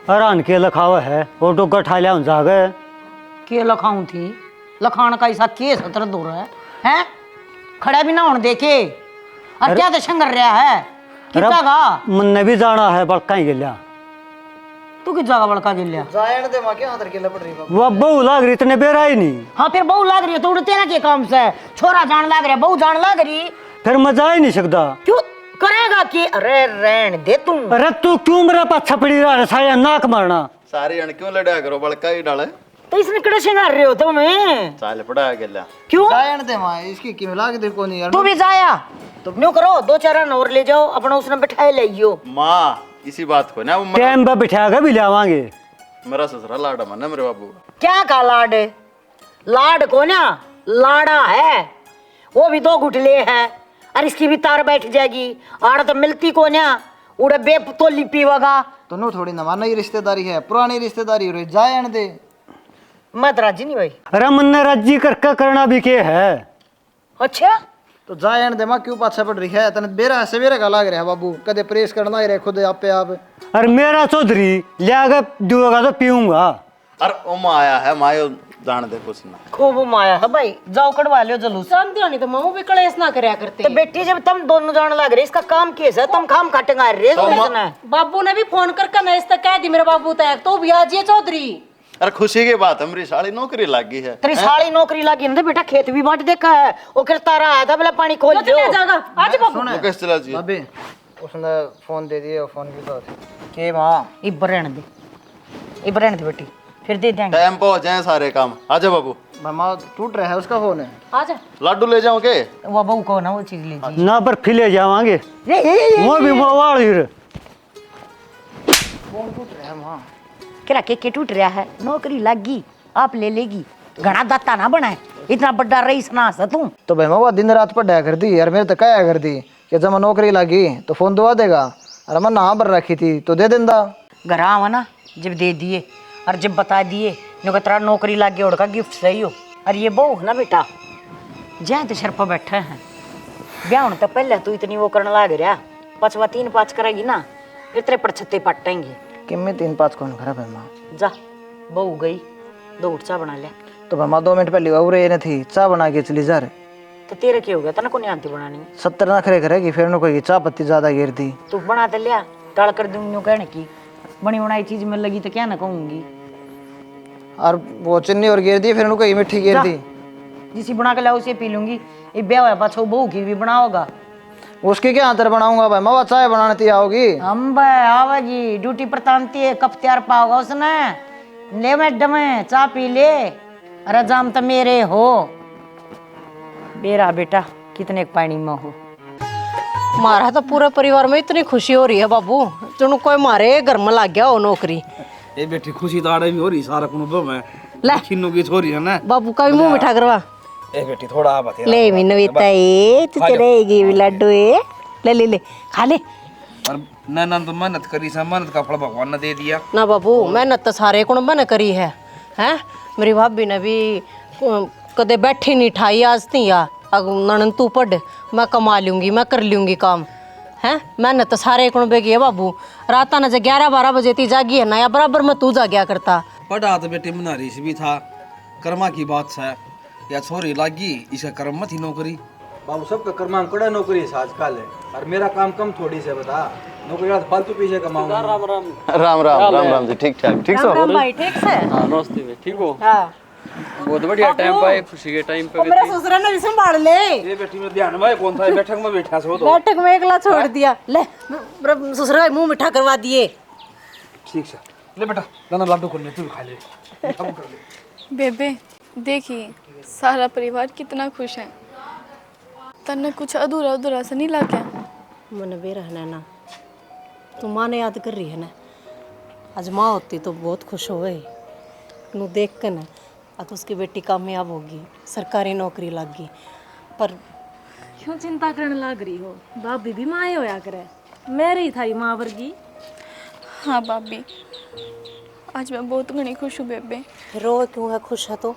हरान के लखावा है और डोगा ठा लिया जागे के लखाऊं थी लखान का ऐसा के सतर दूर है खड़ा भी ना होने देखे और क्या दशा कर रहा है कितागा मन भी जाना है बड़का ही गिल्या तू किस जगह बड़का गिल्या जायण दे मां के हाथ के लपट रही बाबू वो बहु लाग रही इतने बेरा ही नहीं। हाँ फिर बहू लाग रही है तो उड़ते ना के काम से छोरा जान लाग रहा बहू जान लाग रही फिर मजा ही नहीं सकता क्यों करेगा कि अरे रहन दे तुम अरे तू क्यों मेरा पाछा पड़ी रहा है साया नाक मारना सारी अण क्यों लड़ा करो बड़का ही डाले तो इसने कड़े सिंगार रहे हो तुम्हें चाल पड़ा गेला क्यों जायण दे मां इसकी किमें लाग दे कोनी यार तू भी जाया तुम न्यू करो 2-4 रन और ले जाओ अपना उसने बिठाए ले जियो माँ इसी बात को ना टाइम पे बिठा के भी लावांगे। मेरा ससुरा लाडा मन है मेरे बाबू क्या का लाड लाड को ना लाड़ा है वो भी 2 घुटले है और इसकी भी तार बैठ जाएगी आड़ तो मिलती को ना उड़े बे तो लिपी वगा तो नो थोड़ी ना नई रिश्तेदारी है पुरानी रिश्तेदारी रे जायण दे मत राजी नहीं भाई अरे मन ने राजी करके करना भी के है। अच्छा तो जायण दे मां क्यों पाछा पड़ रही है तने बेरा सवेरे का लाग रहा है बाबू कदे प्रेस करना ही रे खुद आपे आप अरे मेरा चौधरी लिया के दुएगा तो पीऊंगा। अरे ओ माँ आया है मायो जान दे कुछ ना खूब माया है भाई जाओ कड़वा लियो जलूस शांति होनी तो मऊ भी कलेश ना करया करते तो बेटी जब तुम दोनों जान लग रहे इसका काम कैसा है तुम खाम खाटेंगे रे इतना बाबू ने भी फोन करके मैं इस तक कह दी मेरे बाबू तक तो भी आज ये चौधरी अरे खुशी की बात हमारी साली नौकरी लगी है तेरी साली नौकरी लगी ना बेटा खेत भी बांट देखा है वो करता रहा है था बोला पानी खोल दो जाएगा आज बाबू वो कैसे चला जी बाबे उसने फोन दे दिया फोन की बात के मां इब्राहिम दे बेटी फिर दे देंगे टाइम पे हो जाए सारे काम आजा बाबू मामा टूट रहा है उसका फोन है आजा लाडू ले जाऊं के वो बहू को ना वो चीज लीजिए ना पर फिले जावांगे वो भी वो वाली रे फोन टूट रहा है मां क्या के टूट रहा है नौकरी लगी आप ले लेगी घना दाता ना बनाए इतना बड़ा रईस ना सा तू तो भाई माँ दिन रात पढ़ाया कर दी यार मेरे तो क्या कर दी कि जब मैं नौकरी लगी तो फोन दुआ देगा अरे मैं ना भर रखी थी तो दे देंदा घर आवा ना जब दे दिए और जब बता दिए तेरा नौकरी लग गया उड़का गिफ्ट सही हो और ये बहू है ना बेटा जहाँ तो सर पर बैठे हैं ब्याह होने तो पहले तू इतनी वो करने लग रहा पचवा 3-5 करेगी ना फिर तेरे पर छत्ते पटेंगे कि मैं 3-5 कौन खराब है माँ जा बहू गई 2 चाय बना लिया तो मामा 2 मिनट पहले और ये थी चाय बना के चली जा रहे तो तेरे क्या हो गया तना को नहीं आती बनानी 70 नखरे करेगी फिर न कोई चाय पत्ती ज्यादा गिर दी तू बना तो लिया टाल कर दूंगी कहने की बनी बनाई चीज में लगी तो क्या ना कहूंगी और वो चीनी और गिर दी फिर न कोई मिट्टी गिर दी जिसी बना के लाओ उसे पी लूंगी ये ब्याह है पाछो बहू की भी बनाओगा उसकी क्या अंतर बनाऊंगा भाई मावा चाय बनाने ती आओगी हम आवाजी ड्यूटी पर तानती है कब तैयार पाओगा उसने ले मैडम चाय पी ले अरे जाम तो मेरे हो मेरा बेटा कितने पानी में हो मारा तो पूरे परिवार में इतनी खुशी हो रही है बाबू चुन कोई मारे घर में लग गया हो नौकरी ये बेटी खुशी तो आड़े भी हो रही सारा कुन दो में ले खिन्नू की छोरी है ना बाबू का भी मुंह मिठा करवा ए बेटी थोड़ा आ बता ले मीनू ये तू चलेगी भी लड्डू ये ले ले ले खा ले और ननन तो मेहनत करी सा मेहनत का फल भगवान ने दे दिया ना बाबू मेहनत तो सारे को बन करी है हैं मेरी भाभी ने भी कदे बैठी नहीं ठाई आज ती या ननन तू पढ़ मैं कमा लूंगी मैं कर लूंगी काम हैं मेहनत तो सारे को बेगी है बाबू रात ना 11-12 बजे ती जागी है ना या बराबर में तू जागया करता पढ़ा तो बेटे मनारी से भी था कर्मा की बात है या छोरी लागी इसका कर्म मत ही नौकरी बाबू सबका कर्मा कड़ा नौकरी है आजकल है और मेरा काम कम थोड़ी से बता नौकरी का फालतू पीछे कमाऊंगा राम राम राम राम जी ठीक ठाक ठीक सो भाई ठीक से हाँ नमस्ते में ठीक हो हाँ बहुत बढ़िया टाइम पाए खुशी के टाइम पे मेरा ससुरा ने भी संभाल ले ये बेटी में ध्यान में कौन था बैठक में बैठा सो तो बैठक में एकला छोड़ दिया ले मेरा ससुरा मुंह मिठा करवा दिए ठीक से ले बेटा दाना लड्डू कर ले तू भी खा ले बेबे देखिए सारा परिवार कितना खुश है तन्ने कुछ अधूरा अधूरा सा नहीं लगा मन बे रहना ना तू माँ ने याद कर रही है ना आज माँ होती तो बहुत खुश होए नू देख कर ना अब उसकी बेटी कामयाब होगी सरकारी नौकरी लग गई पर क्यों चिंता करने लग रही हो भाभी भी माँ होया करे मेरी थारी माँ वर्गी हाँ भाभी आज मैं बहुत घनी खुश हूँ बेबे रो क्यों है खुश है तो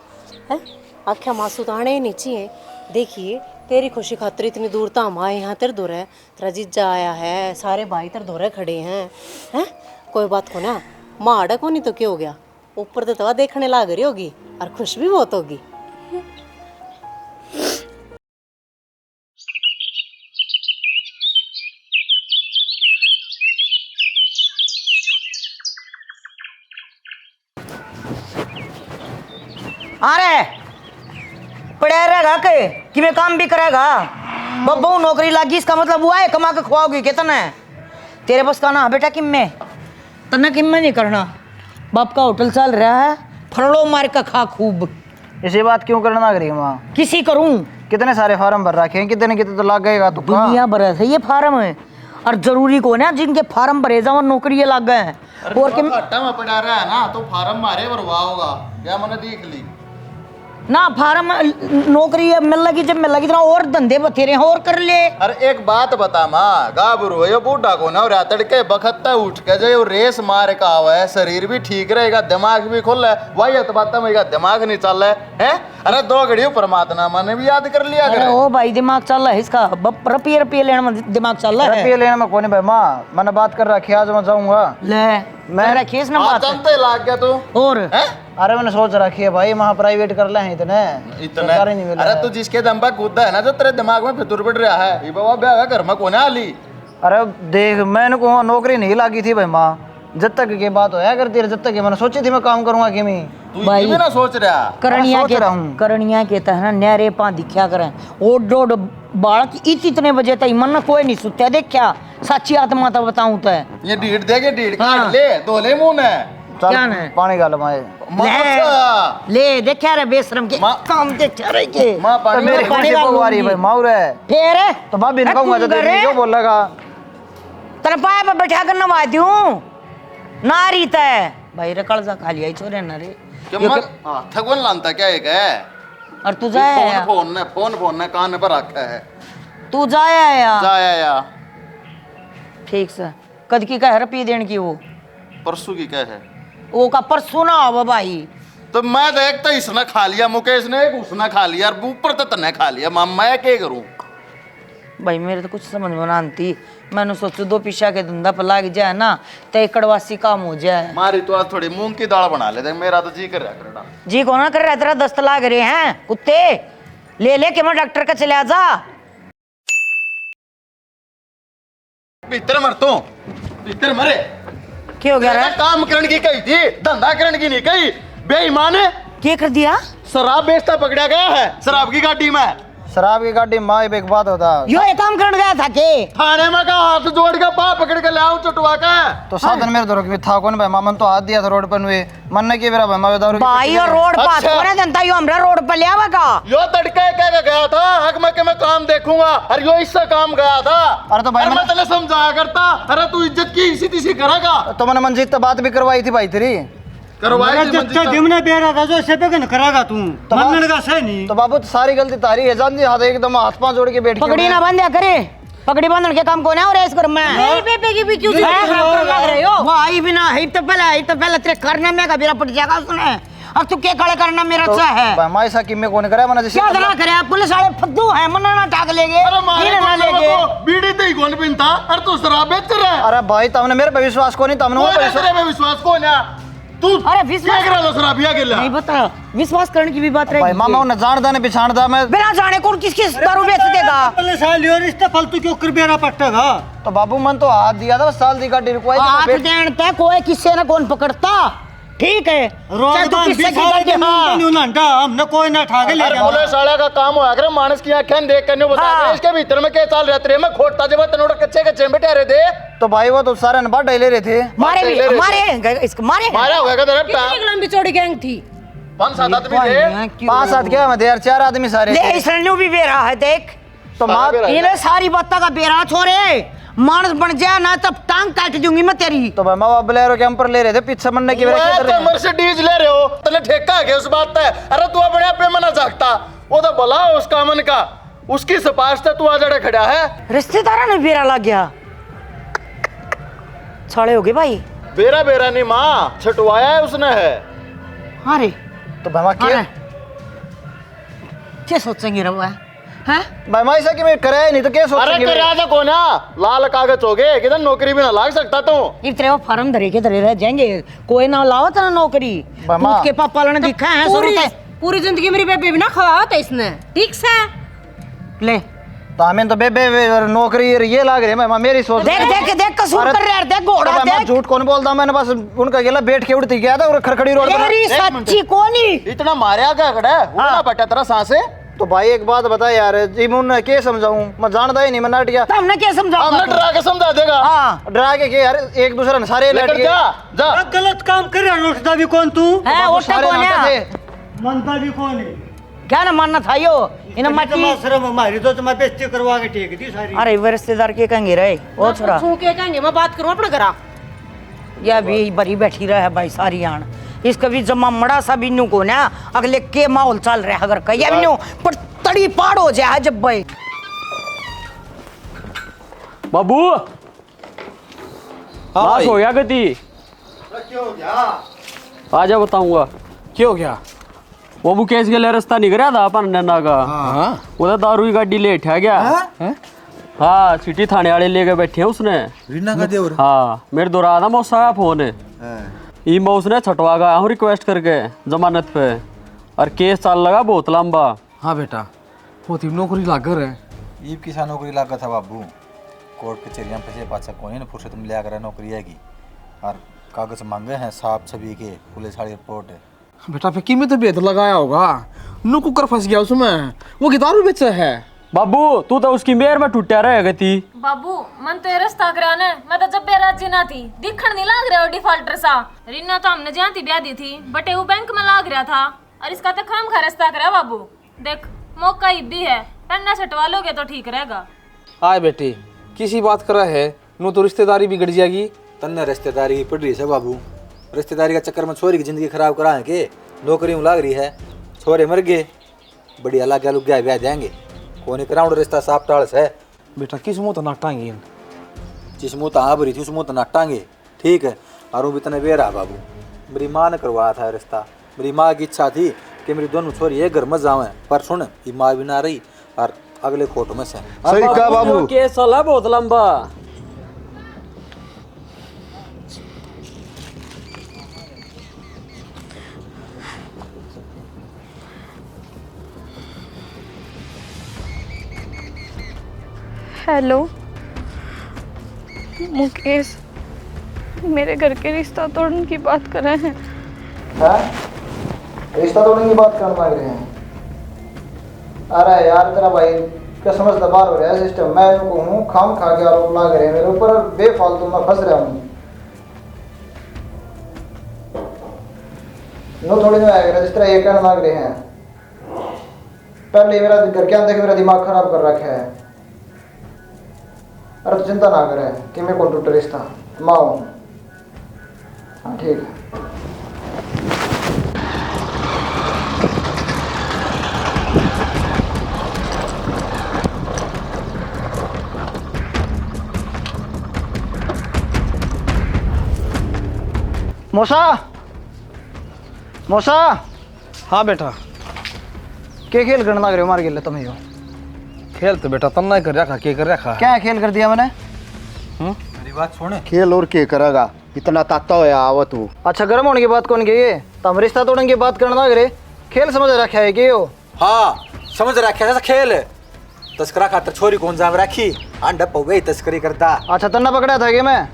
है आख्या मासूं तो आने ही नहीं चाहिए देखिए तेरी खुशी खातिर इतनी दूर तो हम आए यहाँ तेरे दूर है तेरा जीजा आया है सारे भाई तेरे दूर खड़े हैं कोई बात को ना माँ अड़क होनी तो क्या हो गया, ऊपर तो तवा देखने लाग रही होगी और खुश भी बहुत होगी। अरे पड़ा रहेगा के कि मैं काम भी करेगा। बब्बू नौकरी लगी इसका मतलब हुआ है कमा के खुआओगी कितना है तेरे बस का ना बेटा। किम में तना किम में नहीं करना। बाप का होटल चल रहा है, फड़ो मार का खा खूब। इसी बात क्यों करना करी माँ? किसी करूं कितने सारे फार्म भर रखे हैं, कितने कितने तो लग गएगा तो दुनिया भर है ये फार्म है। और जरूरी को ना जिनके फार्म भरे जाओ नौकरी लग गए हैं। और के घाटा में पड़ा रहा है ना तो फार्म मारे भरवा होगा क्या मैंने देख ली ना फार्म नौकरी मिल लगी जब मिल लगी तो और धंधे बथेरे हैं और कर ले। अरे एक बात बता माँ गाबरू है बूढ़ा को ना और तड़के बखत्ता उठ के जो रेस मार का हुआ है शरीर भी ठीक रहेगा दिमाग भी खुल है वही तो बात मेरा दिमाग नहीं चल रहा है। अरे 2 घड़ी परमात्मा मैंने भी याद कर लिया अरे ओ भाई दिमाग चल रहा है इसका रुपये रुपये लेने में दिमाग चल रहा है। रुपये लेने में कौन भाई माँ मैंने बात कर रखी आज मैं जाऊंगा ले मैं रखी इसने बात जानते लाग गया तू और अरे मैंने सोच रखी है भाई वहाँ प्राइवेट कर ले इतने सरकारी नहीं मिल रहा अरे है। तू जिसके दम पर कूदा है ना जो तेरे दिमाग में फितूर पड़ रहा है ये बाबा ब्याह घर में कौन आली। अरे देख मैंने को नौकरी नहीं लगी थी भाई माँ जब तक की बात होया करती रही जब तक मैंने सोची थी मैं काम करूंगा कि मैं तू ये भी ना सोच रहा करणिया के तहना नहरे पा दिखा करें ओ डोड बालक इतने बजे तक मन कोई नहीं सुत्या देखा सच्ची आत्मा तो बताऊं तो ये ढीठ देगे ढीठ काट ले धोले मुंह ने क्या ना पानी गाल माए ले देखा रे बेशरम के काम देखा रे के मां तो मेरे खुशी को आ रही है भाई माउर है फिर तो भाभी ने कहूंगा तो क्यों बोलेगा तेरे पाए पे बैठा कर नवा दूं नारी तय भाई रे कलजा खा लिया छोरे ना रे थगवन लानता क्या एक है और तू जाया फोन ने कान पर रखा है तू जाया जाया ठीक से कद की कह रुपये देने की वो परसों की क्या है वो का परसों ना हो भाई तो मैं देखता इसने खा लिया मुकेश ने एक उसने खा लिया और ऊपर तो तने खा लिया मैं क्या करूं भाई मेरे तो कुछ समझ में ना आती मैंने सोचो 2 पिशा के धंधा पर लाग जाए ना तो एक कड़वासी काम हो जाए। मारी तो आज थोड़ी मूंग की दाल बना ले मेरा तो जी कर रहा करेड़ा जी को ना कर रहा तेरा दस्त लाग रहे हैं कुत्ते ले के मैं डॉक्टर का चले आ जा भीतर मर तू भीतर मरे क्या हो गया रे काम करने की कही थी धंधा करने की नहीं कही बेईमान है क्या कर दिया शराब बेचता पकड़ा गया है शराब की गाड़ी में शराब की गाड़ी माँ एक बात होता यो एक काम करने गया था के थाने में का हाथ जोड़ के पाप पकड़ के ले आओ चटवा का तो साधन मेरे दौर में था कौन भाई मामन तो हाथ दिया था रोड पर हुए मन ने की मेरा भाई दारू भाई और रोड पर अच्छा। कौन है जनता यो हमरा रोड पर ले आवेगा यो तड़के क्या गया था हक में के मैं काम देखूंगा और यो इससे काम गया था अरे तो भाई मैं तेने समझाया करता अरे तू इज्जत की इसी तीसी करेगा तो मैंने मंजीत से बात भी करवाई थी भाई तेरी जिमने बेरा था जो से पे करेगा तू मनन का सही नहीं तो बाबू तो सारी गलती तारी है जान जी हाथ एकदम हाथ पांव जोड़ के बैठ पकड़ी ना बंद करे पकड़ी बंधन के काम कौन है और इसको मैं मेरी बेबे की भी क्यों लग रहे हो भाई बिना ही तो पहले तेरे करने में का बेरा पट जाएगा उसने और तू क्या खड़े करना मेरा अच्छा है भाई माई सा किम में कौन करे मैंने जैसे क्या धरा करे पुलिस वाले फद्दू है मन्ना ना टाक लेगे अरे मारे ये ना लेगे बीड़ी तो ही कौन पीता अरे तू शराब बेच रहा है अरे भाई तुमने मेरे पे विश्वास को नहीं तुमने वो पे विश्वास तेरे पे विश्वास कौन है तू अरे विश्वास क्या करा शराबिया के लिए नहीं बता विश्वास करने की भी बात भाई रहेगी मामा उन्हें जान दाने पिछाड़ दा मैं बिना जाने कौन किसकी दारू बेच देगा पहले साल लियो रिश्ता फालतू क्यों कर बेरा पट्टेगा तो बाबू मन तो हाथ दिया था साल दी गाड़ी रुकवाई आठ देन तक कोई किससे ना कौन पकड़ता ठीक है चाहे तू किससे की गाड़ी हाँ हमने कोई ना ठा के ले अरे पुलिस वाले का काम होया करे मानस की आंखें देख कर बता हाँ। इसके भीतर में क्या चाल रहा तेरे में खोटता जब तनोड़ कच्चे कच्चे बैठे रहे थे तो भाई वो तो सारे ने बात ले रहे थे मारे ले भी रहे थे। मारे इसको मारे मारा होगा तेरे कितनी लंबी चौड़ी गैंग थी? 5-7 आदमी थे 5-7 क्या मैं यार 4 आदमी सारे ले इसने भी बेरा है देख तो माँ ये सारी बातों का बेरा छोरे मानस बन जाए ना तब टांग काट दूंगी मैं तेरी तो भाई माँ बोलेरो कैंपर ले रहे थे पीछे मनने की वजह तो मर्सिडीज ले रहे हो तने ठेका है उस बात पे अरे तू अपने आप पे मना सकता वो तो भला उसका मन का उसकी सपाश से तू आ जड़े खड़ा है रिश्तेदारा ने बेरा लग गया छाड़े हो गए भाई बेरा बेरा नहीं माँ छटवाया है उसने है अरे तो भाई क्या क्या सोचेंगे रवा हैं भाई माई सा कि मैं कराया नहीं तो क्या अरे सोचेंगे कर तो को ना लाल कागज हो गए किधर नौकरी भी ना लाग सकता तू इतने वो फार्म धरे के धरे रह जाएंगे कोई ना लाओ ना नौकरी मामा। दूध के पापा ने दिखा है पूरी जिंदगी मेरी बेबी भी ना खवाओ था इसने ठीक से ले तो हमें तो बेबे नौकरी ये लाग रही है मैं मेरी सोच देख कसूर कर रहा है देख घोड़ा मैं देख झूठ कौन बोलता मैंने बस उनका गेला बैठ के उड़ती गया था और खड़खड़ी रोड पर तेरी सच्ची कोनी इतना मारे क्या खड़ा है उड़ा बटा तेरा सांसे तो भाई एक बात बता यार जी मैं उन्हें क्या समझाऊं मैं जानता ही नहीं मैं नट गया तो हमने क्या समझा हमने डरा के समझा देगा हाँ डरा के क्या यार एक दूसरे ने सारे लट लेकर गए जा जा गलत काम कर रहा उठता भी कौन तू है बाबू ओटा सारे कौन नाटक है थे। मनता भी कौन है क्या ना मानना था यो इन मट्टी शर्म हमारी तो मैं बेइज्जती करवा के टेक दी सारी अरे वो रिश्तेदार के कहेंगे रहे ओ छोरा छू के कहेंगे मैं बात करूं अपने घरा या भी बरी बैठी रहा है भाई सारी आन इसका भी जमा मड़ा सा भी न्यू को ना अगले के माहौल चल रहा है अगर कहिया भी न्यू पर तड़ी पाड़ हो जाए जब भाई बाबू बात हो गया गति आजा बताऊंगा क्या हो गया? वो मुकेश के लिए रास्ता निकल रहा था अपन नन्ना का उधर दारू की गाड़ी ले उठा गया हाँ सिटी थाने वाले लेके बैठे हैं उसने रीना का देवर हाँ मेरे दो रहा था मौसा का फोन है ई मैं उसने छटवा गया हूँ रिक्वेस्ट करके जमानत पे और केस चल लगा बहुत लंबा। हाँ बेटा वो तीन नौकरी लागर है ईब किसा नौकरी लागा था बाबू कोर्ट कचहरियाँ फंसे पाचा कोई ना फुर्सत में लिया कर नौकरी आएगी और कागज मांगे हैं साफ छवि के पुलिस वाली रिपोर्ट है बेटा फिर कीमत तो बेहतर लगाया होगा नु कुकर फंस गया उसमें वो कितारू बेचा है बाबू तू तो उसकी मेयर में टूटा रहे गति बाबू मन तो रास्ता कराने मैं तो जब बेराजी ना थी दिखण नहीं लाग रहा डिफॉल्टर सा रीना तो हमने जहाँ थी ब्याह दी थी बटे वो बैंक में लाग रहा था और इसका तो खाम खा रास्ता करा बाबू देख मौका ही भी है पन्ना छटवा लोगे तो ठीक रहेगा। आए बेटी किसी बात कर रहा है नु तो रिश्तेदारी बिगड़ जाएगी तन्ने रिश्तेदारी की पड़ रही है बाबू रिश्तेदारी का चक्कर में छोरी की जिंदगी खराब करा है के नौकरी में लाग रही है छोरे मर गए बढ़िया लाग गया ब्याह देंगे कौन कराउंड रिश्ता साफ टाल है बेटा किस मुँह तो नाटांगे जिस मुँह तो हाँ भरी थी उस मुँह तो नाटांगे ठीक है और वो भी तने बेरा बाबू मेरी माँ ने करवाया था रिश्ता मेरी माँ की इच्छा थी कि मेरी दोनों छोरी एक घर में जावें पर सुन ये माँ भी ना रही और अगले कोर्ट में से सही कहा बाबू केस चला बहुत लंबा। हेलो मुकेश मेरे घर के रिश्ता तोड़ने की बात कर रहे हैं। रिश्ता तोड़ने की बात करने लग रहे हैं अरे यार तेरा भाई क्या समझता बार हो रहा है सिस्टम मैं उनको हूँ खाम खा के आरोप लाग रहे हैं मेरे ऊपर और बेफालतू मैं फंस रहा हूँ नो थोड़ी ना आएगा जिस तरह ये कहने लग रहे हैं पहले मेरा घर के अंदर मेरा दिमाग खराब कर रखा है अरे तो चिंता ना करे कि मैं कौन टूटा रिश्ता माँ हूँ हाँ ठीक है मौसा मौसा हाँ बेटा क्या खेल करने लग रहे हो मार गिले तुम यो खेल तो बेटा तन्ना कर रखा के कर रखा क्या खेल कर दिया मैंने मेरी बात सुन खेल और के करेगा इतना ताता होया आवा तू अच्छा गर्म होने की बात कौन गई है तुम रिश्ता तोड़ने की बात करने लग रहे खेल समझ रखा है कि यो हाँ समझ रखा है खेल तस्करा खातर छोरी कौन जाम रखी अंडा पवे तस्करी करता अच्छा तन्ना पकड़ा था कि मैं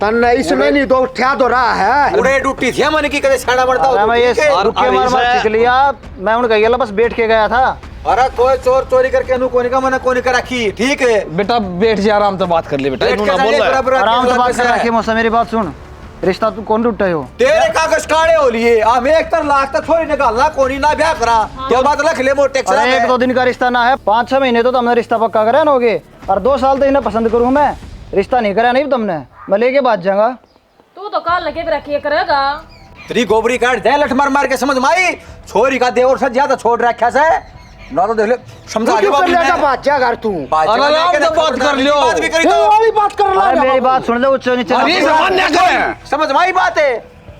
तन्ने इसमें नहीं तो उठा तो रहा है उड़े डूटी थी मन की कदे छाड़ा पड़ता अरे मैं ये रुके मार मार सीख लिया मैं उनका गेला बस बैठ के गया था अरे कोई चोर चोरी करके अनु कोनी का मना कोनी का रखी ठीक है बेटा बैठ जा आराम से बात कर ले बेटा बैठ के ना बोल रहा है आराम से बात कर रखी मौसा मेरी बात सुन रिश्ता तू कौन टूटा हो तेरे कागज काड़े हो लिए हम एक तर लाख तक छोरी निकालना कोनी ना ब्याह करा क्या बात रख ले मोटे अरे एक दो दिन का रिश्ता ना है 5-6 महीने तो तुमने रिश्ता पक्का करा ना होगे और 2 साल तो इन्हें पसंद करूँ मैं रिश्ता नहीं करा नहीं तुमने मैं लेके बात जाऊंगा तू तो काल लगे भी रखिए करेगा तेरी गोबरी काट दे लठ मार मार के समझ माई छोरी का देवर से ज्यादा छोड़ रखा से ना तो देख ले समझा के बात क्या कर तू आराम से बात कर लियो बात भी करी तो वाली बात कर अरे मेरी बात सुन ले उच्च नीचे अरे सामान्य करे समझ माई बात है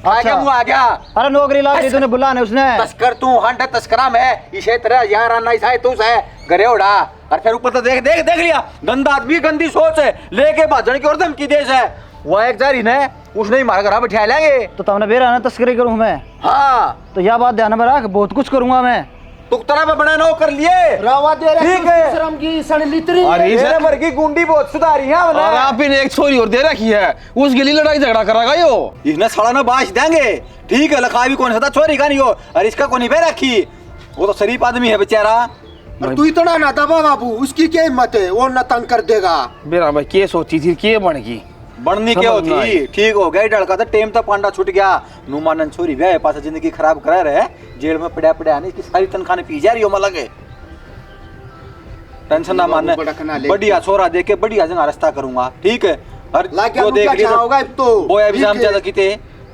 खा के मुंह आ गया। अरे नौकरी लाग रही तूने बुलाने उसने। तस्कर तू हंड तस्करा में इसे तरह यार आना इसा तू से घरे उड़ा और फिर ऊपर तो देख देख देख लिया गंदा आदमी गंदी सोच है लेके भाजन की और धमकी देश है वो एक जारी ने उसने ही मार घर बिठा लेंगे। तो तुमने बेरा ना तस्करी करूं मैं। हाँ तो यह बात ध्यान में रख, बहुत कुछ करूंगा मैं। तू तरह पे बना नो कर लिए रावा दे रहा ठीक है शर्म की सड़लितरी मेरे मर की गुंडी बहुत सुधारी है और आप ही ने एक छोरी और दे रखी है उसके लिए लड़ाई झगड़ा करागा यो इसने साला ना बाश देंगे ठीक है लखा भी कौन सा छोरी का नहीं हो और इसका कौन पे रखी वो तो शरीफ आदमी है बेचारा। तू इतना ना दबा बाबू उसकी क्या हिम्मत है वो न तंग कर देगा। मेरा भाई के सोची थी के बन गई बननी क्या होती ठीक हो गई डलका था टेम तो पांडा छूट गया नुमानन छोरी ब्याह पास जिंदगी खराब करा रहे जेल में पड़ा पड़ा नहीं इसकी सारी तनख्वाह पी जा रही हो मलगे टेंशन ना मानने बढ़िया छोरा देके बढ़िया जगह रास्ता करूंगा ठीक है और जो देख लिया होगा तो वो अभी जाम ज्यादा किते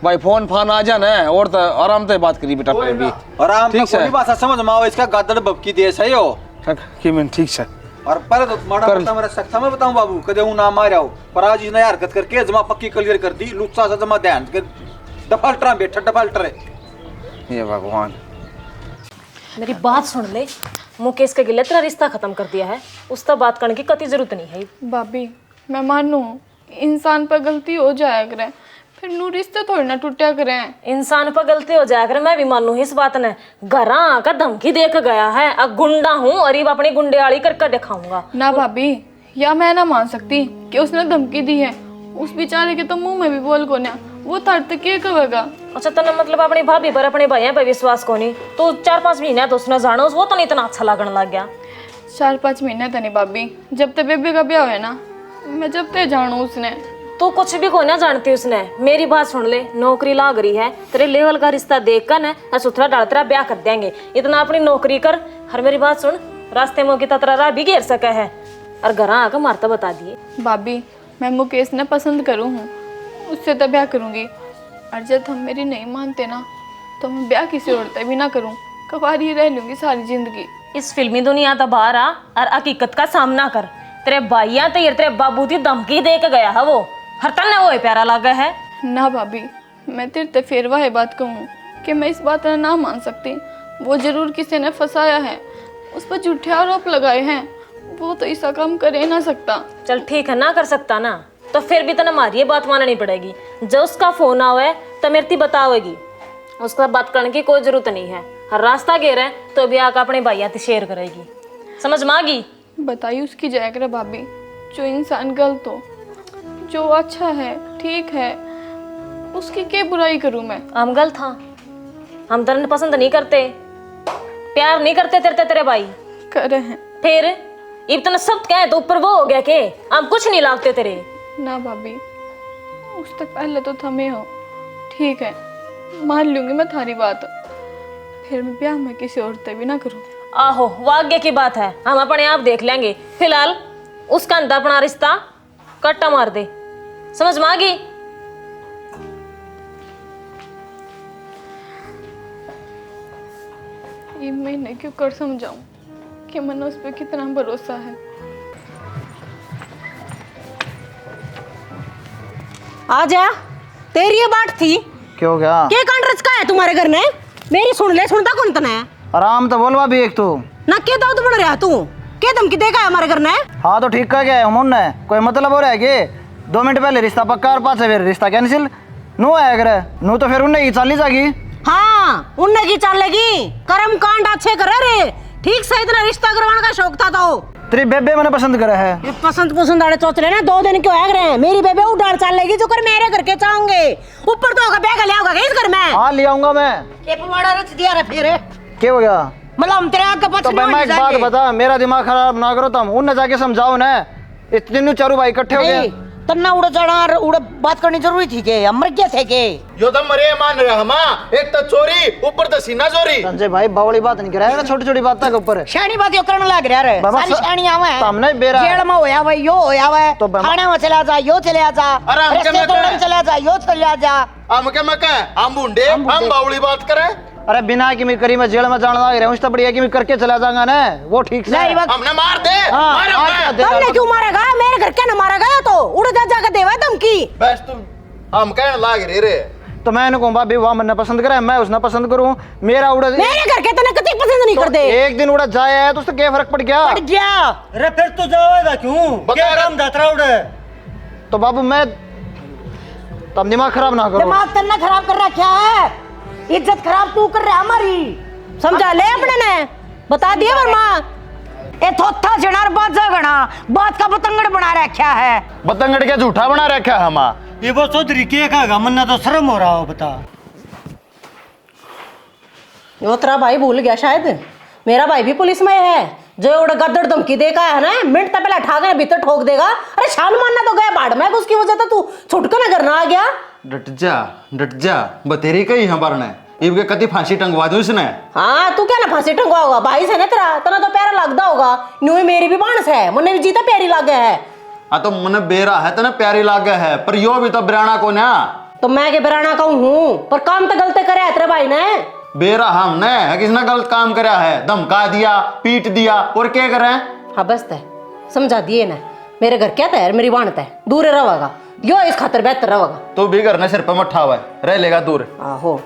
भाई फोन फान आ जाना है और तो आराम से बात करी बेटा फिर भी आराम से ठीक कोई है। भाषा समझ में आओ इसका गादड़ बबकी देश है यो ठीक है और पहले तो माड़ा मोटा मेरा सख्ता मैं बताऊं बाबू कदे हूं ना मार आओ पर आज इसने हरकत करके जमा पक्की क्लियर कर दी लुच्चा सा जमा ध्यान के डफल्टर बैठा डफल्टर ये भगवान मेरी बात सुन ले, मुकेश के गिले तेरा रिश्ता खत्म कर दिया है, उसका बात करने की कति जरूरत नहीं है। भाभी मैं मानूं इंसान पर गलती हो जाया करे फिर नू रिश्ते थोड़ी ना टूटा करे। इंसान पर गलती हो जाया करे, मैं भी मानू इस बात ने। घर आकर धमकी देकर गया है, अब गुंडा हूँ और ये अपनी गुंडेवाली करके दिखाऊंगा। ना भाभी या मैं ना मान सकती कि उसने धमकी दी है, उस बेचारे के तो मुंह में भी बोल को ना वो तड़ते के कहेगा। अच्छा तने मतलब अपनी भाभी पर अपने भाइयों पर विश्वास को नहीं तो 4-5 महीने तो उसने जाना वो तो नहीं इतना अच्छा लगने लग गया। 4-5 महीने तो नहीं भाभी, जब तक बेबे का ब्याह है ना मैं जब तक जानू उसने। तू कुछ भी को ना जानती उसने। मेरी बात सुन ले, नौकरी लाग रही है, तेरे लेवल का रिश्ता देख कर ना सुथरा डाल तेरा ब्याह कर देंगे। इतना अपनी नौकरी कर। हर मेरी बात सुन, रास्ते में की ततरा भी घेर सका है और घर आकर मारता बता दिए। भाभी मैं मुकेश ने पसंद करूँ हूँ, उससे तो ब्याह करूँगी और जब हम मेरी नहीं मानते ना तो मैं ब्याह किसी और से भी ना करूँ, कवारी रह लूँगी सारी जिंदगी। इस फिल्मी दुनिया तो बाहर आ और हकीकत का सामना कर। तेरे भाइया तो तेरे बाबू की धमकी दे के गया है वो, हर तन्ने वो प्यारा लगा है ना। भाभी मैं तेरे ते फिर वह बात कहूँ कि मैं इस बात में ना मान सकती। वो जरूर किसी ने फंसाया है, उस पर झूठे आरोप लगाए हैं, वो तो ऐसा काम कर ही ना सकता। चल ठीक है, ना कर सकता ना तो फिर भी तने हमारी ये बात माननी पड़ेगी। जब उसका फोन आवे तो मेरे ती बतावेगी, उसका बात करने की कोई जरूरत नहीं है। हर रास्ता घेरे तो भी आकर अपने भाइया से शेयर करेगी, समझ में आ गई? बताइए उसकी जाएगा भाभी, जो इंसान गलत हो, जो अच्छा है ठीक है, उसकी क्या बुराई करूं मैं? हम गलत हाँ, हम तेरे पसंद नहीं करते, प्यार नहीं करते तेरे भाई कर रहे हैं। फिर इतना सब कहे तो ऊपर वो हो गया के हम कुछ नहीं लागते तेरे। ना भाभी उस तक पहले तो थमे हो, ठीक है मान लूंगी मैं थारी बात, फिर मैं ब्याह में किसी और से भी ना करूं। आहो वो आगे की बात है, हम अपने आप देख लेंगे। फिलहाल उसका अंदर अपना रिश्ता कट्टा मार दे, समझ में आ गई? ये मैंने क्यों कर समझाऊं कि मैंने उस पर कितना भरोसा है। आजा, तेरी ये बात थी क्यों गया के कांड रचका है तुम्हारे घर ने? मेरी सुन ले, सुनता कौन तना है? आराम तो बोलवा भी एक तो ना के दाऊद बन रहा तू के धमकी देगा है हमारे घर ने? हाँ तो ठीक कह गया हम ने, कोई मतलब हो रहा है कि 2 मिनट पहले रिश्ता पक्का और 5 से फिर रिश्ता कैंसिल नो है अगर नो तो फिर उन्हें ही चाली जागी। हाँ उन्ने की चलेगी, कर्म कांड अच्छे करे रे, ठीक से इतना रिश्ता करवाने का शौक था तो तेरी बेबे मैंने पसंद करा है। ये पसंद आड़े चोच रहे ना 2 दिन क्यों आग रहे हैं? मेरी बेबे उड़ाड़ चाल लेगी जो कर मेरे घर के चाहोगे ऊपर तो होगा बैग ले आओगे इस घर में। हाँ ले आऊंगा मैं। ये पवाड़ा रच दिया रे फिर क्या हो गया? मतलब हम तेरे आगे पछ तो नहीं मैं एक बात बता, मेरा दिमाग खराब ना करो तुम, उन्हें जाके समझाओ ना। इतने चारों भाई इकट्ठे हो गए तन्ना उड़ चढ़ा उड़ बात करनी जरूरी थी के हम मर गए थे के यो तो मरे मान रहा हम एक तो चोरी ऊपर तो सीना चोरी। संजय भाई बावली बात नहीं कराया ना, छोटी छोटी बात के ऊपर शानी बात यो करने लग रहा रे। सारी शानी आवे है हमने बेरा जेल में होया भाई यो होया है तो थाने में चला जा यो चले जा, अरे हम क्या रेस्टोरेंट चला जा यो चला जा। हम क्या मैं कह हम बूढ़े हम बावली बात करें? अरे बिना की मैं करी मैं जेल में जाने लग रहा हूँ, इससे बढ़िया कि मैं करके चला जाऊंगा ना, वो ठीक से हमने मार दे। तुमने क्यों मारेगा? मेरे घर क्या न मारा गया तो उड़ जा जाकर देवा धमकी। बस तुम हम कहने लाग रे तो मैं कहूँ भाभी वहाँ मैंने पसंद करा है, मैं उसने पसंद करूँ, मेरा उड़ा मेरे घर के तने कति पसंद नहीं करते। एक दिन उड़ा जाया है तो उससे क्या फर्क पड़ गया? पड़ गया। अरे फिर तो जाएगा क्यों? क्या काम जात्रा उड़े? तो बाबू मैं तब दिमाग खराब ना करो। दिमाग तन्ना खराब कर रखा है, इज्जत खराब तू कर रहा हमारी, समझा ले अपने ने, बता दिया वर्मा। ए थोथा जनार बात जगना बात का बतंगड़ बना रखा है। बतंगड़ के झूठा बना रखा है हमा। ये वो चौधरी के कहेगा, मन्ना तो शर्म हो रहा हो। बता वो तेरा भाई भूल गया शायद, मेरा भाई भी पुलिस में है, जो उड़ा गद्दड़ धमकी दे का है ना, मिनट तक पहले ठा के भीतर ठोक देगा। अरे शाल मानना तो गया बाढ़ में, उसकी वजह से तू छुटका न करना आ गया। डट जा बतेरी कही हमार ने इनके कति फांसी टंगवा दूं इसने। हाँ तू क्या ना फांसी टंगवा होगा, भाई से ना तेरा तना तो प्यारा लगता होगा। न्यू मेरी भी बाणस है, मुन्ने भी जीता प्यारी लागे है। हाँ तो मन बेरा है तना प्यारी लागे है, पर यो भी तो बिराना को ना। तो मैं के बिराना कहूँ हूँ, पर काम तो गलत करे तेरे भाई ने। बेरा हमने किसने गलत काम करा है, धमका दिया, पीट दिया, और क्या करें? हाँ बस तय समझा दिए ना, मेरे घर क्या तय मेरी बाणत है, दूर रहेगा यो, इस खातर बेहतर रहेगा। तो भी घर ने सिर पर मठा हुआ है, रह लेगा दूर। आहो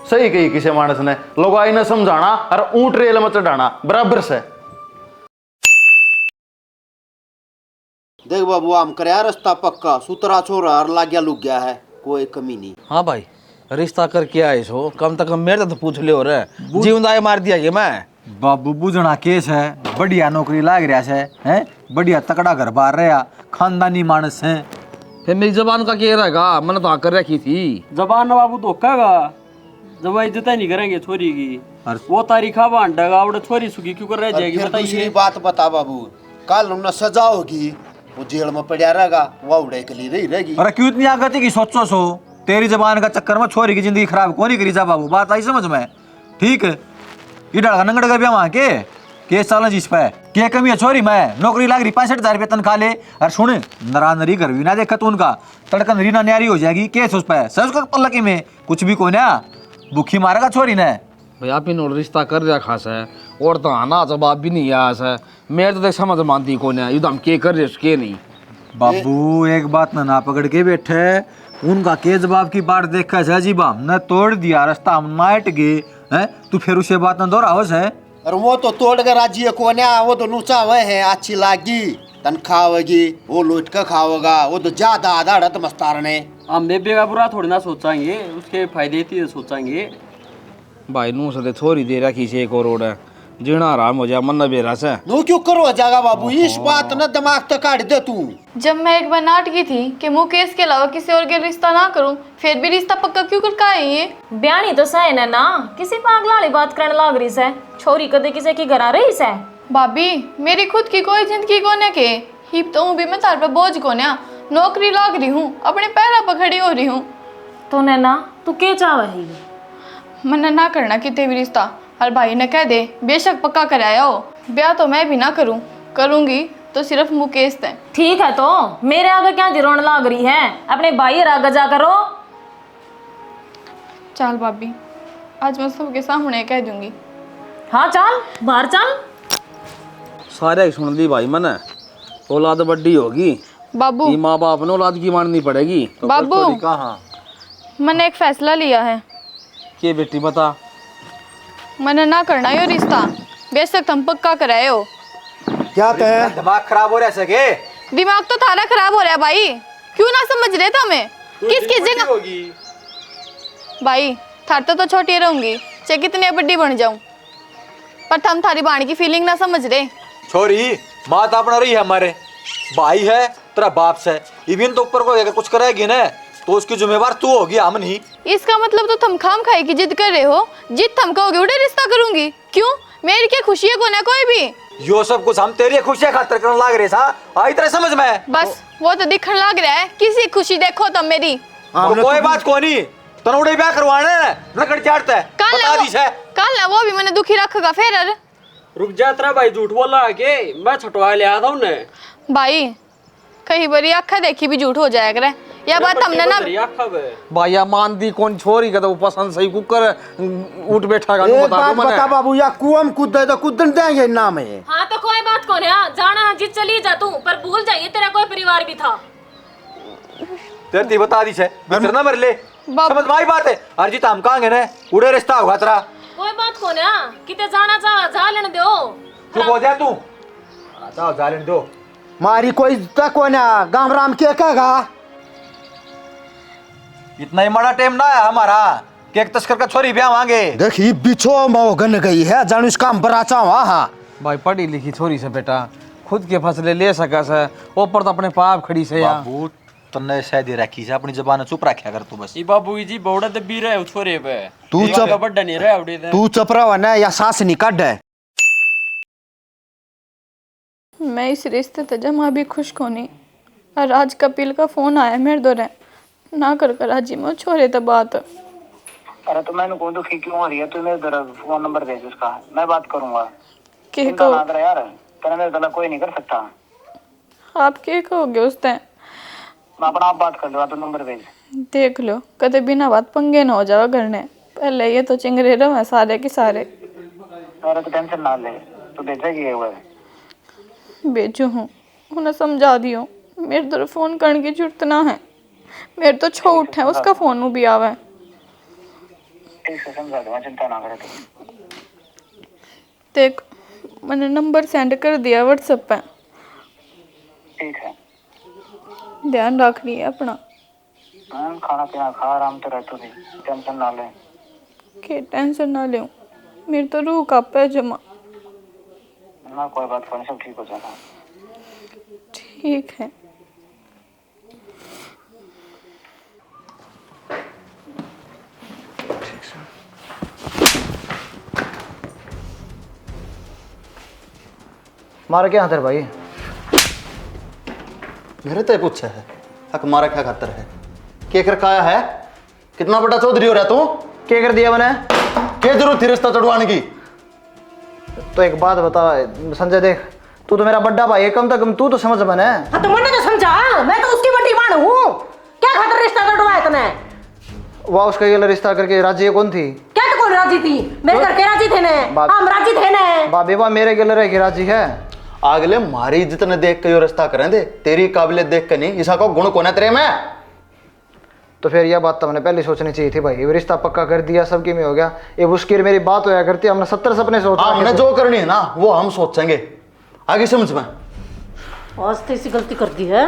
सही कही किसी मानस ने, लोग आई ने समझाना और ऊंट रेल में चढ़ाना बराबर से। देख बाबू हम करया रास्ता पक्का, सुतरा छोरा और लाग्या लुक गया है, कोई कमी नहीं। हाँ भाई रिश्ता करके आए सो, कम से कम मेरे तो पूछ ले हो रहे, जीवनदाय मार दिया ये मैं। बाबू बुझना केस है, बढ़िया नौकरी लाग रहा है, हैं बढ़िया तकड़ा घर बार रहा, खानदानी मानस है। फिर मेरी जबान का क्या रहेगा, मैंने तो कर रखी थी जबान ना बाबू धोखागा, जब इज्जत नहीं करेंगे छोरी की, वो तारीखा बांटेगा और छोरी सुखी क्यों कर रह जाएगी बताइए। दूसरी बात बता बाबू, कल उन्हें सजा होगी, वो जेल में पड़ा रहेगा, वो उड़े के लिए रही रहेगी। अरे क्यों इतनी आगति की सोचो सो, तेरी जबान का चक्कर में छोरी की जिंदगी खराब कौन करी जा बाबू, बात आई समझ में? ठीक है ये डड़का नंगड़ का वहाँ के केस चलना जिस पे क्या कमी है छोरी में, नौकरी लाग रही 65,000 रुपये तनखा ले, और सुन नरा नरी घर भी ना देखा तो उनका तड़का नरी ना न्यारी हो जाएगी, केस उस पे सर उसका पल्लकी में कुछ भी कोई ना भूखी मारेगा छोरी ने। भाई आप इन रिश्ता कर दिया खास है, और तो आना जवाब भी नहीं आया है, मैं तो देख समझ मानती कौन है, युद्ध हम के कर रहे के नहीं। बाबू एक बात ना पकड़ के बैठे, उनका के जवाब की बात देखा है जी, हमने तोड़ दिया रास्ता, हम नाट गए हैं, तू फिर उसे बात ना दोहराओ है। और वो तो तोड़ कर राज्य को ना, वो तो नुचा हुए है, अच्छी लागी तनख्वाह होगी, वो लौट कर खाओगा, वो तो ज्यादा आधा अड़त मस्तार ने। हम बेबे का बुरा थोड़ी ना सोचेंगे, उसके फायदे थी सोचेंगे। भाई नू सदे थोड़ी देर रखी से एक और रोड है, जीना आराम हो जाए मन बेरा से। नो क्यों करो जागा बाबू, इस बात ना दिमाग तो काट दे तू। जब मैं एक बार नाट की थी कि मुकेश के अलावा किसी और के रिश्ता ना करूं, फिर भी रिश्ता पक्का क्यों कर का है ये? ब्यानी तो सही है ना, किसी पागल वाली बात करने लाग रही है, छोरी कदे किसी की घर आ रही है। भाभी मेरी खुद की कोई जिंदगी कोने के, हिप तो हूँ भी मैं तार पे बोझ कोन्या, नौकरी लाग रही हूँ, अपने पैरों पर खड़ी हो रही हूँ। तो नैना तू क्या चाह रही है? मैंने ना करना कितने भी रिश्ता, हर भाई ने कह दे बेशक पक्का कराया हो, ब्याह तो मैं भी ना करूं, करूंगी तो सिर्फ मुकेश से। ठीक है तो मेरे आगे क्या जिरोन लाग रही है, अपने भाई आगे जा करो। चल भाभी आज मैं सबके सामने कह दूंगी। हाँ चल बाहर चल। सारे सुन ली भाई मैंने, औलाद बड्डी होगी बाबू, माँ बाप ने औलाद की माननी पड़ेगी। तो बाबू कहाँ मैंने एक फैसला लिया है। के बेटी बता? मैंने ना करना यो रिश्ता, बेशक तुम पक्का कराए हो। क्या कहे? दिमाग खराब हो रहा है के? दिमाग तो थारा खराब हो रहा है भाई, क्यों ना समझ रहे थे हमें? किस किस जगह भाई थार तो छोटी रहूंगी, चाहे कितनी बड़ी बन जाऊं, पर तुम थारी बाणी की फीलिंग ना समझ रहे। छोरी माता अपना रही है, हमारे भाई है तेरा बाप से, इवन तो ऊपर को कुछ करेगी ना तो उसकी जिम्मेवार तू होगी, हम नहीं। इसका मतलब तो तुम खाम खाए की जिद कर रहे हो, जिद तुम कहोगे उड़े रिश्ता करूंगी, क्यों? मेरी क्या खुशी है कोई ना कोई भी। यो सब कुछ हम तेरी खुशी खातर करने लाग रहे सा, आई तरह समझ में। बस वो तो दिखने लग रहा है, किसी खुशी देखो तुम मेरी। कोई बात को नहीं, तनोड़े ब्याह करवाने लकड़ चाटता है, बता दी है। कल ना वो भी मैंने दुखी रखेगा फिर। रुक जा तेरा भाई झूठ बोल रहा है के, मैं छटवा ले आता हूं। भाई कई बारी आँखा देखी भी झूठ हो जाया करे, या बात हमने ना भाई मान दी कौन छोरी का तो पसंद सही कुकर उठ बैठा का एक बात बता बाबू, या कुआं में कूद तो कूदन देंगे नाम है। हाँ तो कोई बात कौन है, जाना जिस चली जा तू, पर भूल जाइए तेरा कोई परिवार भी था। तेरी बता दी छे मित्र ना मर ले समझ माई बात है अर्जित हम कहांगे ने उड़े रिश्ता होगा तेरा कोई बात को ना किते जाना जा लेने दो चुप हो जा तू जाओ जा लेने दो मारी कोई तक को ना गांव राम के कहेगा इतना ही बड़ा टाइम ना है हमारा कि एक तस्कर का छोरी ब्याह मांगे देखी बिछो मौगन गई है जानू इस काम बराचा हुआ हाँ भाई पढ़ी लिखी छोरी से बेटा खुद के फसले ले सका से ऊपर तो अपने पाप खड़ी से यार बाबू तन्ने शायद रखी से अपनी जबान चुप रखा कर तू बस ई बाबू जी बौड़ा दबी रहे छोरे पे तू चुप बड्डा नहीं रहे उड़ी तू चुप रहो ना या सास नहीं काट है मैं इस रिश्ते से जमा भी खुश को नहीं और आज कपिल का फोन आया मेरे दौरे ना कर राजी में छोरे तो बात अरे तो मैंने कौन दुखी क्यों हो रही है तू मेरे तरह फोन नंबर भेज उसका मैं बात करूंगा के चिंता को ना कर यार तेरा मेरे गला कोई नहीं कर सकता आप के कहोगे उस टाइम मैं अपना आप बात कर लूंगा तो नंबर भेज देख लो कदे बिना बात पंगे ना हो जाओ घर ने पहले ये तो चिंगरे रहो सारे के सारे अरे तो टेंशन ना ले तू भेजेगी ये हुए बेचू हूँ उन्हें समझा दियो मेरे तरफ फोन करने की जरूरत ना है मेरे तो छो उठे उसका फोन भी आवे ठीक से समझा दूंगा चिंता ना करे तू देख मैंने नंबर सेंड कर दिया व्हाट्सएप पे ठीक है ध्यान रख लिया अपना खाना पीना खा आराम तो रहते भी टेंशन ना ले के टेंशन ना ले मेरी तो रूह कांपे है जमा ना कोई बात नहीं सब ठीक हो जाएगा ठीक है मारा क्या हाथ भाई मेरे तो पूछा है हक मारा क्या खातर है के कर काया है कितना बड़ा चौधरी हो रहा तू क्या कर दिया मैंने क्या जरूरत थी रिश्ता चढ़वाने की तो एक बात बता संजय देख तू तो मेरा बड्डा भाई है कम से कम तू तो समझ बने हाँ तो मैंने तो समझा मैं तो उसकी बड़ी मां हूँ क्या खातर रिश्ता तोड़वाया तूने वाह उसका ये रिश्ता करके राजी कौन थी क्या तो कौन राजी थी मेरे घर के राजी थे ने हम राजी थे ने बाबे वाह मेरे गले रह के राजी है अगले मारी इज्जत ने देख के यो रिश्ता करें दे तेरी काबिलियत देख के नहीं इसका को गुण कौन है तेरे में तो फिर यह बात तो हमने पहले सोचनी चाहिए थी भाई ये रिश्ता पक्का कर दिया सबकी में हो गया ये उसकी मेरी बात होया करती हमने 70 सपने सोचा हमने जो करनी है ना वो हम सोचेंगे आगे समझ में आज तो ऐसी गलती कर दी है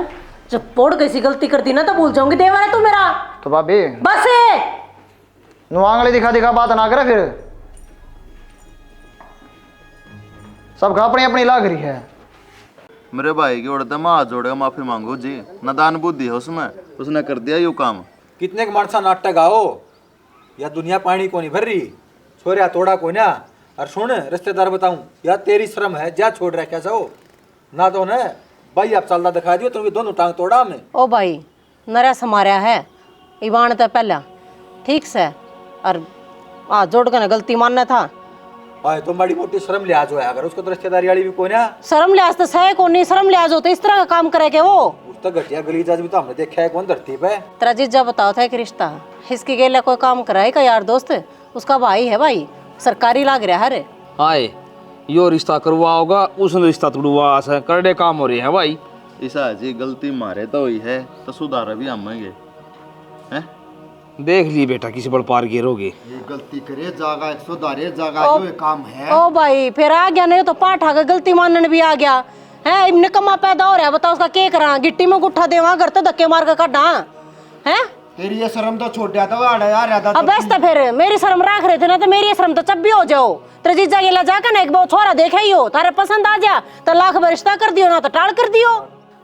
जब पोड़ कैसी गलती कर दी ना तो भूल जाऊंगी देवर है तू मेरा तो भाभी बस आंगली दिखा दिखा बात ना करे फिर सब अपनी अपनी लाग रही है मेरे भाई की उड़ते मैं हाथ जोड़ेगा माफी मांगो जी नादान बुद्धि है उसमें उसने कर दिया यू काम कितने के मानसा नाटक आओ या दुनिया पानी को नहीं भर रही छोरिया तोड़ा को ना और सुन रिश्तेदार बताऊं या तेरी शर्म है जा छोड़ रहा कैसा हो ना तो ना भाई आप चलता दिखा दियो तुम दोनों टांग तोड़ा हमने ओ भाई नरस मारा है ईवान तो पहला ठीक से और हाथ जोड़ कर गलती मानना था भाई तो बड़ी मोटी शर्म लिहाज हो अगर उसको तो रिश्तेदारी वाली भी कोई ना शर्म लिहाज तो सह को नहीं शर्म लिहाज होते इस तरह का काम करे के वो उस तक घटिया गलीजाज भी तो हमने देखा है कौन धरती पे तेरा जीजा बताओ था कि रिश्ता इसकी गेला कोई काम कराएगा यार दोस्त उसका भाई है भाई सरकारी लाग रहा है आए यो रिश्ता करवा होगा उसने रिश्ता तोड़वा है करने काम हो रही है भाई ईसा जी गलती मारे तो हुई है तो सुधार भी हमेंगे हैं देख ली बेटा किसी बड़ पार गिरोगे ये गलती करे जागा सुधारे जागा जो काम है ओ भाई फिर आ गया नहीं तो पाठा का गलती मानने भी आ गया है निकम्मा पैदा हो रहा है बताओ उसका क्या करा गिट्टी में गुट्ठा देवा घर तो धक्के मार के काटा है तेरी ये शर्म तो छोड़ दिया था यार अब बस तो फिर मेरी शर्म रख रहे थे ना तो मेरी शर्म तो चब्बी हो जाओ तेरे जीजा के ला जाकर ना एक बार छोरा देखे ही हो तारे पसंद आ जा तो लाख बार रिश्ता कर दियो ना तो टाल कर दियो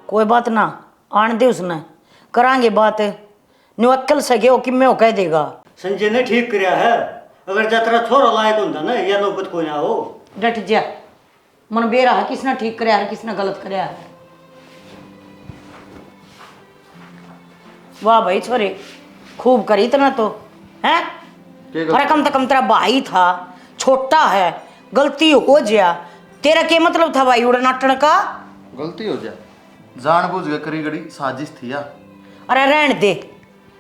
कोई बात ना आने दे उसने करांगे बात न्यू अक्कल सके हो कि मैं हो कह देगा संजय ने ठीक किया है अगर जतरा छोरा लायक होता ना या नौबत कोई ना हो डट जा मन बेरा है किसने ठीक कराया है किसने गलत कराया है वाह भाई छोरे खूब करी इतना तो है अरे कम से कम तेरा भाई था छोटा है गलती हो जा तेरा क्या मतलब था भाई उड़ा नाटन का गलती हो जाए जानबूझ के करी गड़ी साजिश थी या अरे रहने दे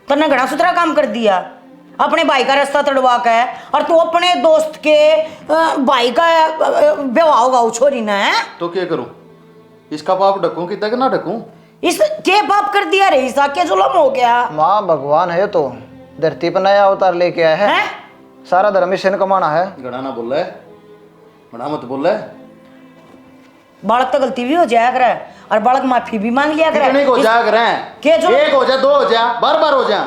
तन्ने घड़ा सुथरा काम कर दिया अपने भाई का रास्ता तड़वा के और तू अपने दोस्त के भाई का विवाह होगा छोरी ने है तो क्या करूं इसका पाप ढकूं कि तक ना ढकूं इस के पाप कर दिया रे, ईसा के जुल्म हो गया। माँ भगवान है तो धरती पर नया अवतार लेके आया है, सारा धर्म इसे कमाना है। गड़ा ना बोल रहा है, बड़ा मत बोल रहा है। बालक तो गलती भी हो जाया करे और बालक माफी भी मांग लिया करे। कितने को जा कर हैं? एक हो जा, दो हो जा, बार बार हो जा।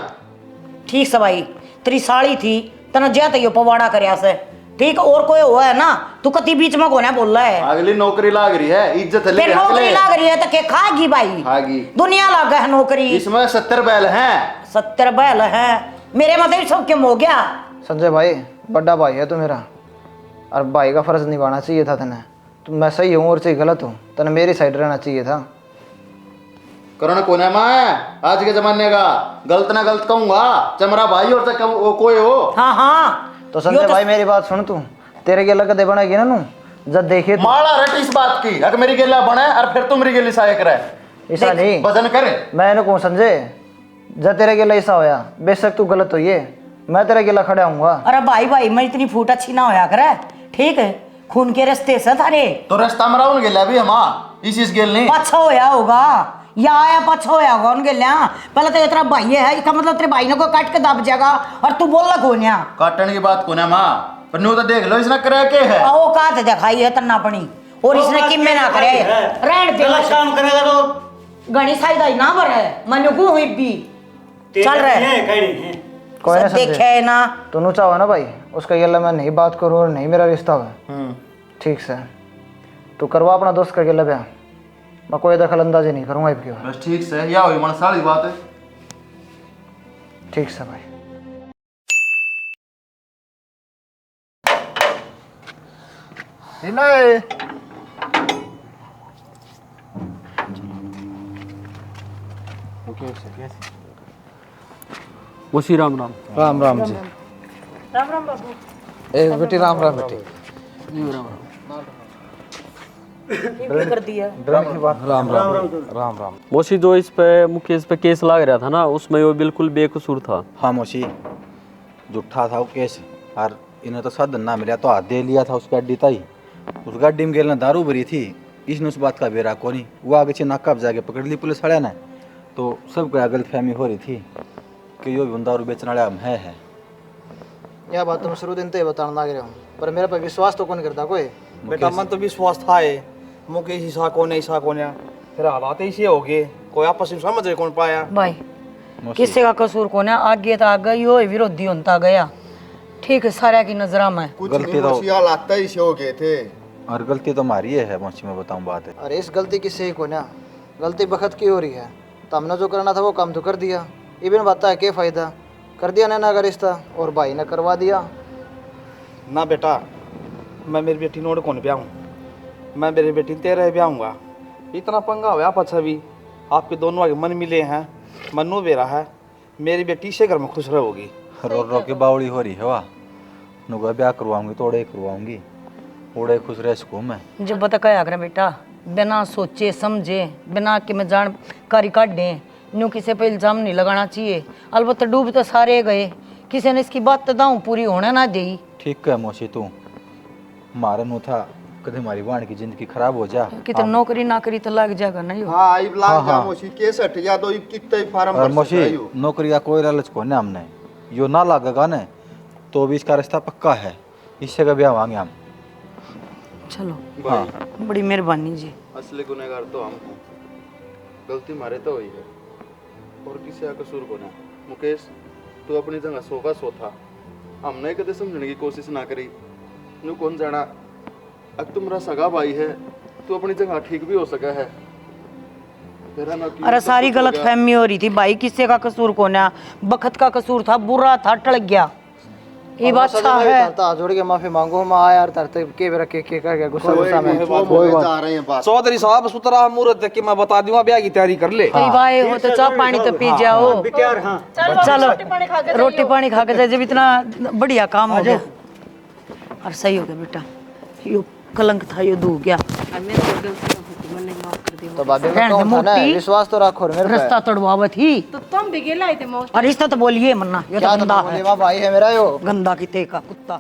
ठीक से भाई, तेरी साड़ी थी तना जाते यो पवाड़ा करया से, ठीक। और कोई हुआ है ना तू कति बीच में कोना बोल रहा है। अगली नौकरी लाग रही है, इज्जत ले फिर नौकरी लाग रही है तो के खागी भाई, खागी। दुनिया लाग है नौकरी। इसमें 70 बैल हैं। 70 बैल हैं मेरे मतलब सब क्यों हो गया। संजय भाई बड़ा भाई है तू मेरा, और भाई का फर्ज निभाना चाहिए था तने। तो मैं सही हूँ और सही गलत हूँ, तने मेरी साइड रहना चाहिए था। करण कौन है माँ आज के जमाने का? गलत ना गलत कहूंगा, चमरा भाई और तक वो कोई हो। हाँ हाँ तो संजय भाई मेरी बात सुन, तू तेरे गेला कदे बनेगी ना नू जब देखे माला रट इस बात की, अगर मेरी गेला बने और फिर तुम मेरी गेली सहायक रहे। ऐसा नहीं वजन करे मैं कहूँ संजय, जब तेरे गेला ऐसा होया बेशक तू गलत होइए, मैं तेरे गेला खड़ा हूँगा। अरे भाई भाई मैं इतनी फूट अच्छी ना होया करे, ठीक है। खून के रास्ते से थारे तो रास्ता में राउन गेला भी हमा इस गेल नहीं पछा होया होगा या आया पछा होया होगा उनके लिया। पहले तो तेरा भाई है, इसका मतलब तेरे भाई ने को काट के दब जाएगा और तू बोल लग होनिया। काटने की बात कोने माँ, पर न्यू तो देख लो इसने करे के है। वो कहा थे दिखाई है तन्ना पड़ी और इसने किम्मे ना करे रहन दे काम करेगा तो गणी साइदाई ना भरे मनु को हुई भी चल रहे कोई ना देखे ना तू नु चाहो ना भाई उसका गेला मैं नहीं बात करूँ और नहीं मेरा रिश्ता हो। ठीक से तू करवा अपना दोस्त का गेला ब्याह, मैं कोई दखल अंदाजी नहीं करूँगा इसके बाद। बस ठीक से या हुई मन सारी बात है। ठीक से भाई। उसी राम राम राम राम जी। राम राम बाबू। ए बेटी राम राम बेटी। कर दिया ड्रम की बात। राम राम राम राम। मौसी जो इस पे मुकेश पे केस लग रहा था ना, उसमें वो बिल्कुल बेकसूर था। हाँ मौसी झूठा था वो केस, और इन्हें तो साधन ना मिला तो हाथ दे लिया था उस गाड़ी ताई। उस गाड़ी में गेलना दारू भरी थी, इसने उस बात का बेरा को नहीं। वो आगे से नाका जाके पकड़ ली पुलिस वाले ने, तो सबको गलतफहमी हो रही थी कि यो भी दारू बेचने वाला हम है। यह बात तुम शुरू दिन तो बताना लग रहे हो, पर मेरे पर विश्वास तो कौन करता कोई। बेटा मन तो विश्वास था है मुकेश ईसा कोने फिर हालात ऐसे हो गए, कोई आपस में समझ कौन पाया। भाई किसी का कसूर कौन है, आगे तो आगे यो विरोधी होता गया, ठीक है। सारा की नजरा में गलती तो हालात ऐसे हो गए थे, और गलती तो हमारी है मौसी, मैं बताऊं बात है। अरे इस गलती किससे ही को ना, गलती बखत की हो रही है। तो हमने जो करना था वो काम तो कर दिया, इवन बात है क्या फ़ायदा, कर दिया ना का रिश्ता और भाई ने करवा दिया ना। बेटा मैं मेरी बेटी नोड़ कौन ब्याहूँ, मैं मेरी बेटी तेरे ब्याहूँगा। इतना पंगा हुआ पछा भी, आपके दोनों आगे मन मिले हैं, मनु बेरा है, मेरी बेटी से घर में खुश रहोगी। रो रो के बावड़ी हो रही है वाह, नुगा ब्याह करवाऊंगी तो ओड़े करवाऊंगी, ओड़े खुश रह सकूँ मैं। जब बता क्या आगरा बेटा, बिना सोचे समझे बिना कि मैं जानकारी काटे न्यू किसी पे इल्ज़ाम नहीं लगाना चाहिए। अलबत्ता डूब तो सारे गए, किसी ने इसकी बात तो दाऊँ पूरी होने ना दी। ठीक है मौसी, तू मारा नु था कदे हमारी वाण की जिंदगी खराब हो जा कि तो नौकरी ना करी तो लग जाएगा ना यो। हाँ इब लाग जा मौसी, केस हट जा तो इब कितना ही फार्म भर मौसी सकता है यो। नौकरी का कोई लालच को ना हमने, यो ना लगेगा ना तो भी इसका रिश्ता पक्का है, इससे का ब्याह होंगे हम। चलो हाँ बड़ी मेहरबानी जी। असली गुनहगार तो हम हैं, गलती मारे तो हुई है और किसी का कसूर को ना। मुकेश तू अपनी जगह सोगा सो था, हमने कदे समझने की कोशिश ना करी। नू कौन जाना अब तुम्हारा सगा भाई है, तू अपनी जगह ठीक भी हो सका है। अरे सारी गलत फहमी हो रही थी भाई, किससे का कसूर कौन है, बखत का कसूर था, बुरा था, टल गया। ये बात अच्छा है। तार जोड़ के माफी मांगो मां यार, तरते के बेरा के कर गया गुस्सा गुस्सा में। कोई जा रहे हैं बात। चौधरी साहब सुतरा मुहूर्त कि मैं बता दूंगा, ब्याह की तैयारी कर ले। कई भाई हो तो चाय पानी तो पी जाओ। चलो रोटी पानी खा के जाए, जब इतना बढ़िया काम हो गया और सही हो गया बेटा। यो कलंक था यो धो गया। तो भाभी मैं कहूं था ना, विश्वास तो रखो मेरे पे। रास्ता तोड़वावे थी तो तुम भी गेला थे मौसी। और रिश्ता तो बोलिए मन्ना, ये तो क्या गंदा तो है, भाई है मेरा यो गंदा की ते का कुत्ता।